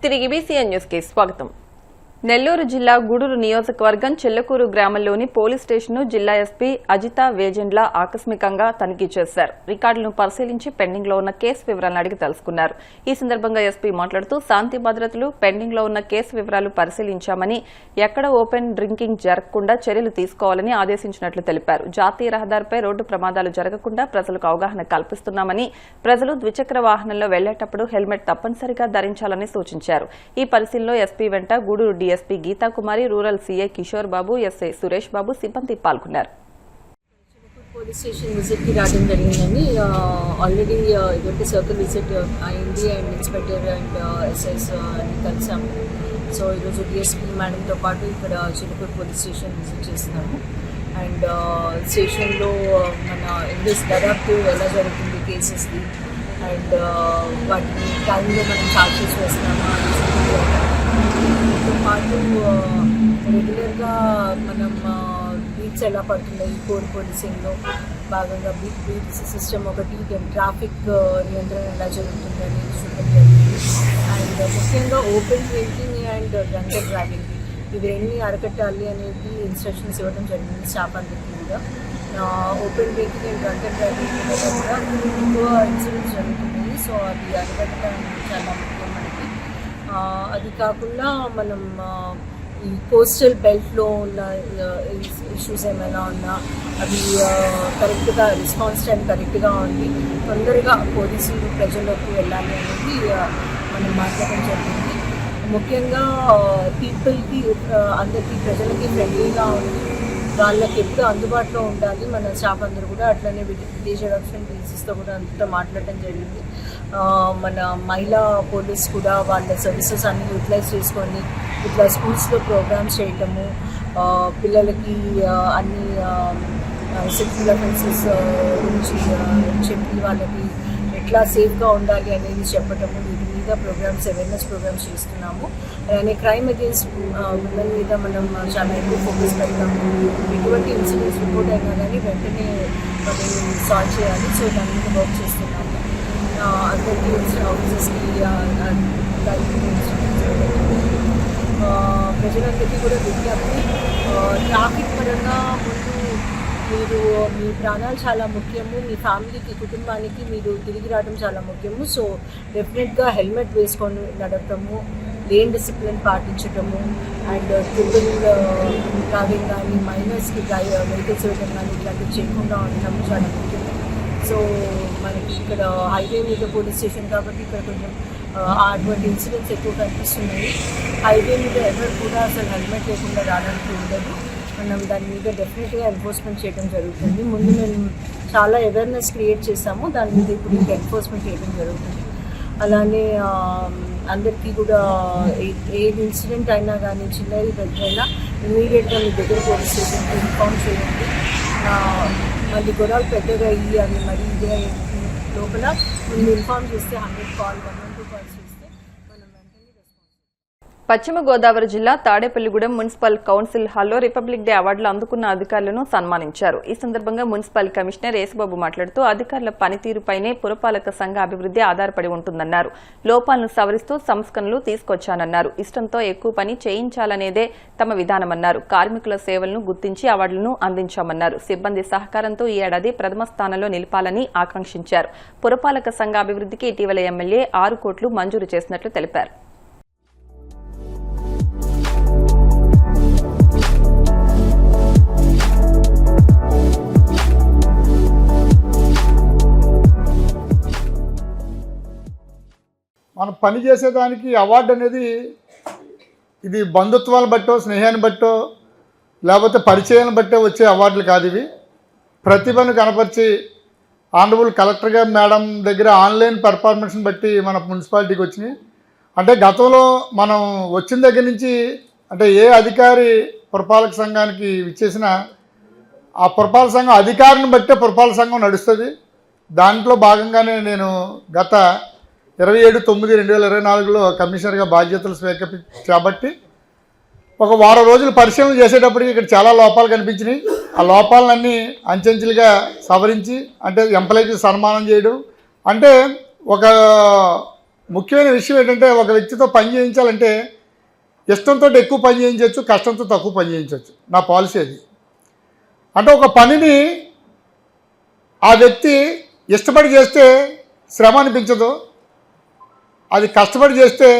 తిరిగి BCN news కి స్వాగతం. నెల్లూరు జిల్లా గూడూరు నియోజకవర్గం చెల్లకూరు గ్రామంలోని పోలీస్ స్టేషన్ను జిల్లా ఎస్పీ అజిత వేజెండ్ల ఆకస్మికంగా తనిఖీ చేశారు. రికార్డులను పరిశీలించి పెండింగ్ లో ఉన్న కేసు వివరాలను అడిగి తెలుసుకున్నారు. ఈ సందర్భంగా ఎస్పీ మాట్లాడుతూ శాంతి భద్రతలు, పెండింగ్ లో ఉన్న కేసు వివరాలు పరిశీలించామని, ఎక్కడ ఓపెన్ డ్రింకింగ్ జరగకుండా చర్యలు తీసుకోవాలని ఆదేశించినట్లు తెలిపారు. జాతీయ రహదారిపై రోడ్డు ప్రమాదాలు జరగకుండా ప్రజలకు అవగాహన కల్పిస్తున్నామని, ప్రజలు ద్విచక్ర వాహనంలో వెళ్లేటప్పుడు హెల్మెట్ తప్పనిసరిగా ధరించాలని సూచించారు. ఈ పరిశీలనలో ఎస్పీ వెంట గూడూరు డీఎస్పీ గీతా కుమారి, rural CI Kishore Babu, SI Suresh Babu సిబ్బంది పాల్గొన్నారు. పోలీస్ స్టేషన్ విజిట్ కి రావడం జరిగిందండి. ఆల్రెడీ ఇటువంటి సర్కిల్ విజిట్ అయింది అండ్ ఇన్స్పెక్టర్ అండ్ ఎస్ఐస్ కలిసాము. సో ఈరోజు డిఎస్పీ మేడంతో పాటు ఇక్కడ చిలుకూరు పోలీస్ స్టేషన్ విజిట్ చేస్తున్నాము. అండ్ స్టేషన్లో మన ఇంగ్లీష్ దర్యాప్తు ఎలా జరుగుతుంది కేసెస్ది అండ్ వాటిని టైంలో మనం చార్జెస్ వేస్తున్నాము పాటు రెగ్యులర్గా మనం బీట్స్ ఎలా పడుతున్నాయి కోర్ పోలీసింగ్లో భాగంగా బీట్స్ సిస్టమ్ ఒకటి, ట్రాఫిక్ నియంత్రణ ఎలా జరుగుతుందని చూడడం జరిగింది. అండ్ ముఖ్యంగా open drinking and drunk and driving ఇవి రెండు అరకట్టాలి అనేది ఇన్స్ట్రక్షన్స్ ఇవ్వడం జరిగింది స్టాఫ్ అందరికీ కూడా. Open drinking and drunk and driving మీద కూడా ఎక్కువ ఇన్సిడెంట్స్ జరుగుతున్నాయి. సో అది అరకట్టడం చాలా ముఖ్యం మనకి. అది కాకుండా మనం ఈ కోస్టల్ బెల్ట్లో ఉన్న ఇష్యూస్ ఏమైనా ఉన్నా అవి కరెక్ట్గా రెస్పాన్స్ టైం కరెక్ట్గా ఉంది, తొందరగా పోలీసులు ప్రజలకు వెళ్ళాలి అనేది మనం మాట్లాడడం జరిగింది. ముఖ్యంగా పీపుల్కి అందరికీ ప్రజలకి ఫ్రెండ్లీగా ఉంది, వాళ్ళకి ఎప్పుడు అందుబాటులో ఉండాలి మన స్టాఫ్ అందరూ కూడా. అట్లనే విలేజ్ అడాప్షన్ బేసిస్తో కూడా అంతా మాట్లాడడం జరిగింది. మన మహిళా పోలీస్ కూడా వాళ్ళ సర్వీసెస్ అన్ని యూటిలైజ్ చేసుకొని ఇట్లా స్కూల్స్లో ప్రోగ్రామ్స్ చేయటము, పిల్లలకి అన్ని సెక్సువల్ అఫెన్సెస్ గురించి చెప్పి వాళ్ళకి ఎట్లా సేఫ్గా ఉండాలి అనేది చెప్పటము, వీటి మీద ప్రోగ్రామ్స్ అవేర్నెస్ ప్రోగ్రామ్స్ చేస్తున్నాము. అలానే క్రైమ్ అగేన్స్ట్ ఉమెన్ మీద మనం చాలా ఎక్కువ ఫోకస్ పెడతాము. ఎటువంటి ఇన్సిడెంట్స్ రిపోర్ట్ అయినా కానీ వెంటనే మనం సాల్వ్ చేయాలి. సో దాని మీద వర్క్ చేస్తున్నాము. అందరికీ ఆఫీసర్స్కి ప్రజలందరికీ కూడా విజ్ఞప్తి, ట్రాఫిక్ పరంగా ముందు మీరు మీ ప్రాణాలు చాలా ముఖ్యము, మీ ఫ్యామిలీకి కుటుంబానికి మీరు తిరిగి రావడం చాలా ముఖ్యము. సో డెఫినెట్గా హెల్మెట్ వేసుకొని నడపటము, లేన్ డిసిప్లిన్ పాటించటము అండ్ ట్రిపుల్ డ్రైవింగ్ కానీ మైనర్స్కి వెహికల్స్ ఇవ్వడం కానీ ఇట్లాంటివి చేయకుండా ఉండటం చాలా ముఖ్యం. సో మనకి ఇక్కడ హైవే మీద పోలీస్ స్టేషన్ కాబట్టి ఇక్కడ కొంచెం అటువంటి ఇన్సిడెంట్స్ ఎక్కువ కనిపిస్తున్నాయి. హైవే మీద ఎవరు కూడా అసలు హెల్మెట్ లేకుండా రావడానికి ఉండదు. మనం దాని మీద డెఫినెట్గా ఎన్ఫోర్స్మెంట్ చేయడం జరుగుతుంది. ముందు మేము చాలా అవేర్నెస్ క్రియేట్ చేసాము, దాని మీద ఇప్పుడు ఇంకా ఎన్ఫోర్స్మెంట్ చేయడం జరుగుతుంది. అలానే అందరికీ కూడా ఏ ఇన్సిడెంట్ అయినా కానీ చిన్నది పెద్దైనా ఇమీడియట్గా మీ దగ్గర పోలీస్ స్టేషన్కి ఇన్ఫార్మ్ చేయండి. మళ్ళీ గొడవలు పెద్దగా అయ్యి అవి మరి ఇదే లోపల ముందు ఇన్ఫార్మ్ చేస్తే 100 కాల్ 112 కాల్స్ చేస్తే మనం వెంటనే రెస్పాన్స్. పశ్చిమ గోదావరి జిల్లా తాడేపల్లిగూడెం మున్సిపల్ కౌన్సిల్ హాల్లో రిపబ్లిక్ డే అవార్డులు అందుకున్న అధికారులను సన్మానించారు. ఈ సందర్భంగా మున్సిపల్ కమిషనర్ యేసుబాబు మాట్లాడుతూ అధికారుల పనితీరుపైనే పురపాలక సంఘ అభివృద్ధి ఆధారపడి ఉంటుందన్నారు. లోపాలను సవరిస్తూ సంస్కరణలు తీసుకొచ్చానన్నారు. ఇష్టంతో ఎక్కువ పని చేయించాలనేదే తమ విధానమన్నారు. కార్మికుల సేవలను గుర్తించి అవార్డులను అందించామన్నారు. సిబ్బంది సహకారంతో ఈ ఏడాది ప్రథమ స్థానంలో నిలపాలని ఆకాంక్షించారు. పురపాలక సంఘ అభివృద్ధికి ఇటీవల ఎమ్మెల్యే 6 కోట్లు మంజూరు చేసినట్లు తెలిపారు. మనం పని చేసేదానికి అవార్డు అనేది ఇది బంధుత్వాలను బట్టో, స్నేహాన్ని బట్టో, లేకపోతే పరిచయాన్ని బట్టో వచ్చే అవార్డులు కాదు ఇవి. ప్రతిభను కనపరిచి ఆనరబుల్ కలెక్టర్ గారు మేడం దగ్గర ఆన్లైన్ పెర్ఫార్మెన్స్ని బట్టి మన మున్సిపాలిటీకి వచ్చినాయి. అంటే గతంలో మనం వచ్చిన దగ్గర నుంచి అంటే ఏ అధికారి పురపాలక సంఘానికి ఇచ్చేసినా ఆ పురపాలక సంఘం అధికారిని బట్టే పురపాలక సంఘం నడుస్తుంది. దాంట్లో భాగంగానే నేను గత 27/9/2024లో కమిషనర్గా బాధ్యతలు చేపట్టి ఒక వారం రోజులు పరిశీలన చేసేటప్పటికి ఇక్కడ చాలా లోపాలు కనిపించినాయి. ఆ లోపాలన్నీ అంచెంచెలుగా సవరించి అంటే ఎంప్లాయీకి సన్మానం చేయడం, అంటే ఒక ముఖ్యమైన విషయం ఏంటంటే ఒక వ్యక్తితో పని చేయించాలంటే ఇష్టంతో ఎక్కువ పని చేయించవచ్చు, కష్టంతో తక్కువ పని చేయించవచ్చు. నా పాలసీ అది. అంటే ఒక పనిని ఆ వ్యక్తి ఇష్టపడి చేస్తే శ్రమ అనిపించదు, అది కష్టపడి చేస్తే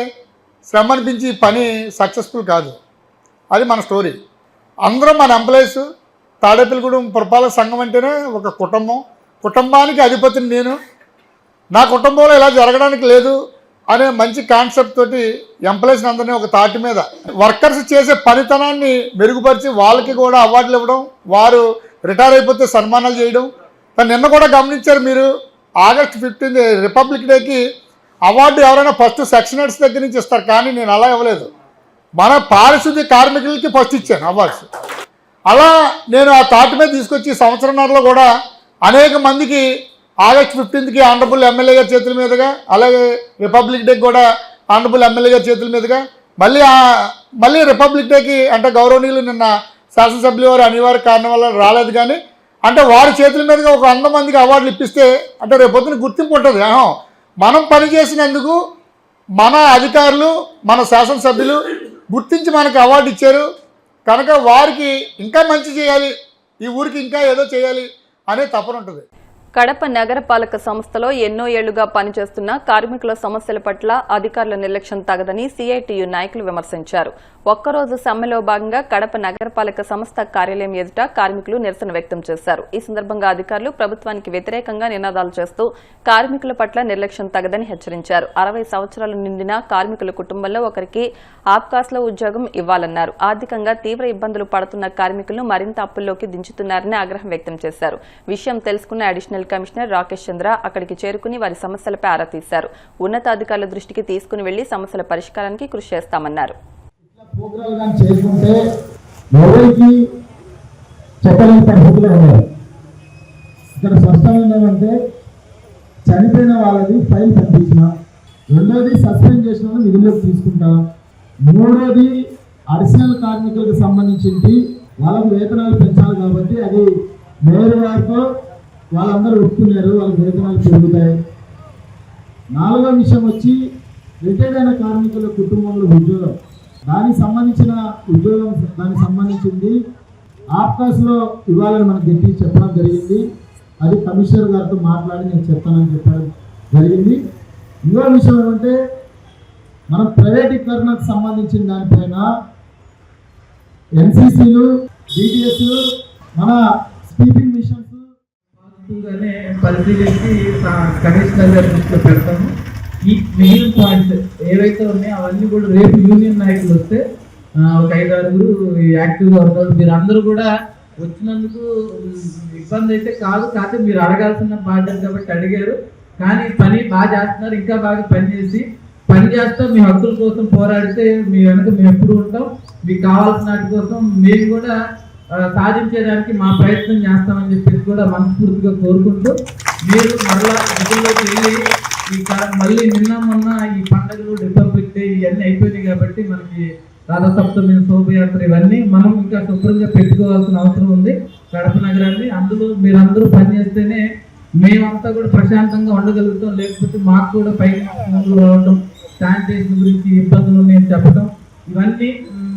శ్రమ అనిపించి పని సక్సెస్ఫుల్ కాదు. అది మన స్టోరీ. అందరం మన ఎంప్లాయీస్. తాడేపల్లిగూడెం పురపాలక సంఘం అంటేనే ఒక కుటుంబం. కుటుంబానికి అధిపతిని నేను. నా కుటుంబంలో ఇలా జరగడానికి లేదు అనే మంచి కాన్సెప్ట్ తోటి ఎంప్లాయీస్ని అందరినీ ఒక తాటి మీద వర్కర్స్ చేసే పనితనాన్ని మెరుగుపరిచి వాళ్ళకి కూడా అవార్డులు ఇవ్వడం, వారు రిటైర్ అయిపోతే సన్మానాలు చేయడం. నిన్న కూడా గమనించారు మీరు, ఆగస్టు 15 రిపబ్లిక్ డేకి అవార్డు ఎవరైనా ఫస్ట్ సెక్షన్ హెడ్స్ దగ్గర నుంచి ఇస్తారు, కానీ నేను అలా ఇవ్వలేదు. మన పారిశుద్ధ్య కార్మికులకి ఫస్ట్ ఇచ్చాను అవార్డ్స్. అలా నేను ఆ తాటి మీద తీసుకొచ్చి సంవత్సరంన్నరలో కూడా అనేక మందికి ఆగస్టు 15కి ఆనరబుల్ ఎమ్మెల్యే గారి చేతుల మీదుగా, అలాగే రిపబ్లిక్ డేకి కూడా ఆనరబుల్ ఎమ్మెల్యే గారి చేతుల మీదుగా, మళ్ళీ రిపబ్లిక్ డేకి అంటే గౌరవనీయులు నిన్న శాసనసభ్యులు వారు అనివార్య కారణం వల్ల రాలేదు, కానీ అంటే వారి చేతుల మీదుగా ఒక 100 మందికి అవార్డులు ఇప్పిస్తే అంటే రేపొద్దున గుర్తింపు ఉంటుంది. మనం పనిచేసినందుకు మన అధికారులు, మన శాసనసభ్యులు గుర్తించి మనకు అవార్డు ఇచ్చారు కనుక వారికి ఇంకా మంచి చేయాలి, ఈ ఊరికి ఇంకా ఏదో చేయాలి అనే తపన ఉంటుంది. కడప నగరపాలక సంస్థలో ఎన్నో ఏళ్లుగా పనిచేస్తున్న కార్మికుల సమస్యల పట్ల అధికారుల నిర్లక్ష్యం తగదని సిఐటియు నాయకులు విమర్శించారు. ఒక్కరోజు సమ్మెలో భాగంగా కడప నగరపాలక సంస్థ కార్యాలయం ఎదుట కార్మికులు నిరసన వ్యక్తం చేశారు. ఈ సందర్భంగా అధికారులు ప్రభుత్వానికి వ్యతిరేకంగా నినాదాలు చేస్తూ కార్మికుల పట్ల నిర్లక్ష్యం తగదని హెచ్చరించారు. 60 సంవత్సరాలు నిండిన కార్మికుల కుటుంబంలో ఒకరికి ఆప్కాస్లో ఉద్యోగం ఇవ్వాలన్నారు. ఆర్థికంగా తీవ్ర ఇబ్బందులు పడుతున్న కార్మికులను మరింత అప్పుల్లోకి దించుతున్నారని ఆగ్రహం వ్యక్తం చేశారు. విషయం తెలుసుకున్న అడిషనల్ కమిషనర్ రాకేష్ చంద్ర అక్కడికి చేరుకుని వారి సమస్యలపై ఆరా తీశారు. ఉన్నతాధికారుల దృష్టికి తీసుకుని వెళ్లి సమస్యల పరిష్కారానికి కృషి చేస్తామన్నారు. ఇక్కడ స్పష్టమైందంటే చనిపోయిన వాళ్ళది ఫైల్ పంపించిన, రెండోది సస్పెండ్ చేసిన వాళ్ళు విధుల్లోకి తీసుకుంటాం, మూడోది అడిషనల్ కార్మికులకు సంబంధించి వాళ్ళకు వేతనాలు పెంచాలి కాబట్టి అది మేయర్ గారితో వాళ్ళందరూ ఒప్పుకున్నారు, వాళ్ళకి వేతనాలు పెరుగుతాయి. నాలుగో విషయం వచ్చి రిటైర్డ్ అయిన కార్మికుల కుటుంబంలో ఉద్యోగం, దానికి సంబంధించింది ఆప్కాస్లో ఇవ్వాలని మనకు గట్టి చెప్పడం జరిగింది. అది కమిషనర్ గారితో మాట్లాడి నేను చెప్తానని చెప్పడం జరిగింది. ఇంకో విషయం ఏమంటే మనం ప్రైవేటీకరణకు సంబంధించిన దానిపైన ఎన్సీసీలు, డిటిఎస్లు, మన స్పీపింగ్ మిషన్స్ పరిశీలించి కమిషనర్ గారి దృష్టిలో పెడతాము. ఈ మెయిన్ పాయింట్స్ ఏవైతే ఉన్నాయో అవన్నీ కూడా రేపు యూనియన్ నాయకులు వస్తే ఒక 5-6 యాక్టివ్గా ఉంటారు. మీరు అందరూ కూడా వచ్చినందుకు ఇబ్బంది అయితే కాదు, కాకపోతే మీరు అడగాల్సిన బాధ్యత కాబట్టి అడిగారు. కానీ పని బాగా చేస్తున్నారు, ఇంకా బాగా పని చేస్తూ మీ హక్కుల కోసం పోరాడితే మీ వెనక మేము ఎప్పుడు ఉంటాం. మీకు కావాల్సిన వాటి కోసం మేము కూడా సాధించేదానికి మా ప్రయత్నం చేస్తామని చెప్పేసి కూడా మనస్ఫూర్తిగా కోరుకుంటూ మీరు మరలా విధుల్లోకి వెళ్ళి మళ్ళీ నిన్న మొన్న ఈ పండుగలు, రిపబ్లిక్ డే ఇవన్నీ అయిపోయినాయి కాబట్టి మనకి రథసప్తమి, శోభయాత్ర ఇవన్నీ మనం ఇంకా శుభ్రంగా పెట్టుకోవాల్సిన అవసరం ఉంది కడప నగరాన్ని. అందులో మీరందరూ పనిచేస్తేనే మేమంతా కూడా ప్రశాంతంగా ఉండగలుగుతాం. లేకపోతే మాకు కూడా పైన రావడం, శానిటేషన్ గురించి ఇబ్బందులు నేను చెప్పడం ఇవన్నీ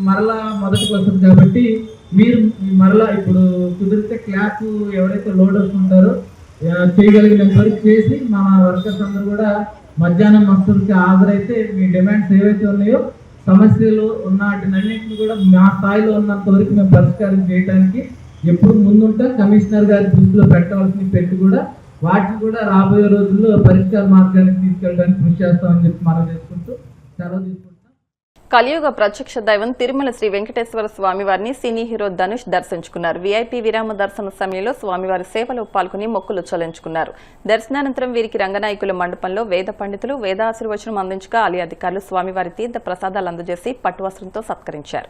మరలా మొదటికి వస్తుంది. కాబట్టి మీరు మరలా ఇప్పుడు కుదిరితే క్లాస్ ఎవరైతే లోడర్స్ ఉంటారో చేయగలిగినంత వరకు చేసి మన వర్కర్స్ అందరూ కూడా మధ్యాహ్నం మస్తులకి హాజరైతే మీ డిమాండ్స్ ఏవైతే ఉన్నాయో సమస్యలు ఉన్న వాటినన్నింటినీ కూడా మా స్థాయిలో ఉన్నంత వరకు మేము పరిష్కారం చేయడానికి ఎప్పుడు ముందుంటాం. కమిషనర్ గారి దృష్టిలో పెట్టవలసినవి పెట్టి కూడా వాటిని కూడా రాబోయే రోజుల్లో పరిష్కార మార్గానికి తీసుకెళ్ళడానికి కృషి చేస్తామని చెప్పి మనం చేసుకుంటూ సెలవు తీసుకుంటాం. కలియుగ ప్రత్యక్ష దైవం తిరుమల శ్రీ వెంకటేశ్వర స్వామివారిని సినీ హీరో ధనుష్ దర్శించుకున్నారు. వీఐపీ విరామ దర్శన సమయంలో స్వామివారి సేవలో పాల్గొని మొక్కులు చెల్లించుకున్నారు. దర్శనానంతరం వీరికి రంగనాయకుల మండపంలో వేద పండితులు వేదాశీర్వచనం అందించగా ఆలయ అధికారులు స్వామివారి తీర్థ ప్రసాదాలు అందజేసి పట్టువస్త్రంతో సత్కరించారు.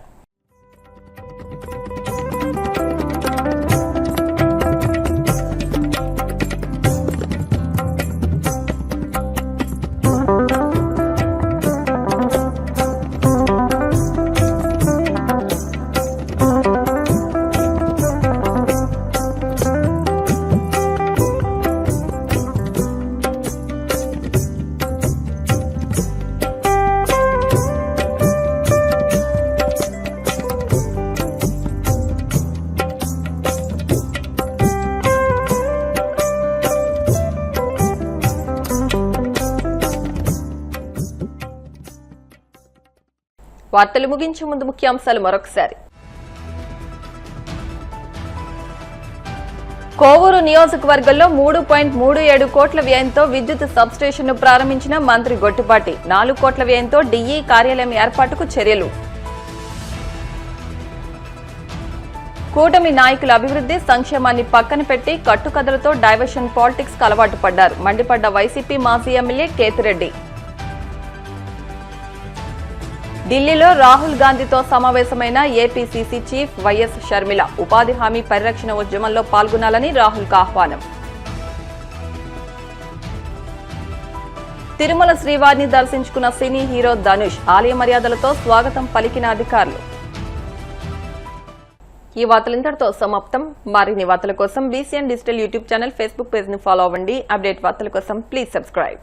వార్తలు ముగించే ముందు ముఖ్యాంశాలు మరొకసారి. కోవూరు నియోజకవర్గంలో 3.37 కోట్ల వ్యయంతో విద్యుత్ సబ్స్టేషన్ను ప్రారంభించిన మంత్రి గొట్టిపాటి. 4 కోట్ల వ్యయంతో డీఈ కార్యాలయం ఏర్పాటుకు చర్యలు. కూటమి నాయకుల అభివృద్ధి సంక్షేమాన్ని పక్కన పెట్టి కట్టుకథలతో డైవర్షన్ పాలిటిక్స్ కు అలవాటు పడ్డారు. మండిపడ్డ వైసీపీ మాజీ ఎమ్మెల్యే కేతిరెడ్డి. ఢిల్లీలో రాహుల్ గాంధీతో సమావేశమైన ఏపీసీసీ చీఫ్ వైఎస్ షర్మిల. ఉపాధి హామీ పరిరక్షణ ఉద్యమంలో పాల్గొనాలని రాహుల్కు ఆహ్వానం. తిరుమల శ్రీవారిని దర్శించుకున్న సినీ హీరో ధనుష్. ఆలయ మర్యాదలతో స్వాగతం పలికిన అధికారులు. ఈ వార్తలు ఇంతటితో సమాప్తం. మరిన్ని వార్తల కోసం BCN digital YouTube channel, Facebook page ని ఫాలో అవ్వండి. అప్డేట్ వార్తల కోసం ప్లీజ్ సబ్స్క్రైబ్.